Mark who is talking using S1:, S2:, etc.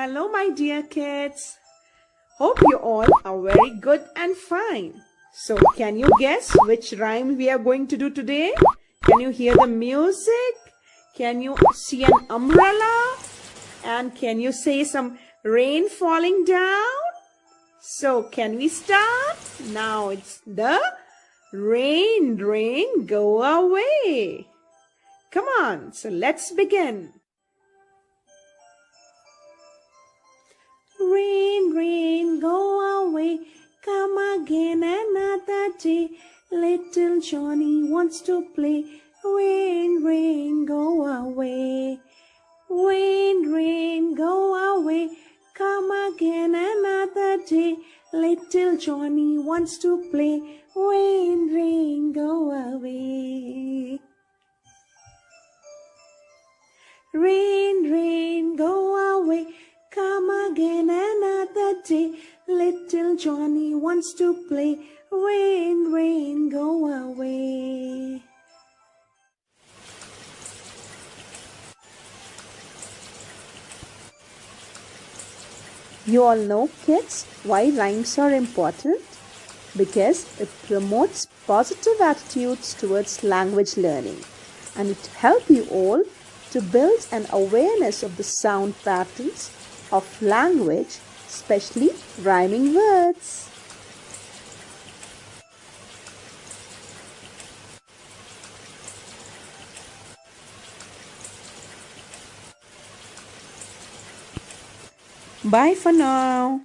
S1: Hello, my dear kids. Hope you all are very good and fine. So, can you guess which rhyme we are going to do today? Can you hear the music? Can you see an umbrella? And can you say some rain falling down? So, can we start? Now it's the rain, rain, go away. Come on, so let's begin. Rain, rain, go away, come again another day. Little Johnny wants to play. Rain, rain, go away. Rain, rain, go away, come again another day. Little Johnny wants to play. Rain, rain, go away. Rain, rain, go away, come again another day. Little Johnny wants to play. Rain, rain, go away. You all know, kids, why rhymes are important? Because it promotes positive attitudes towards language learning, and it helps you all to build an awareness of the sound patterns of language, especially rhyming words. Bye for now.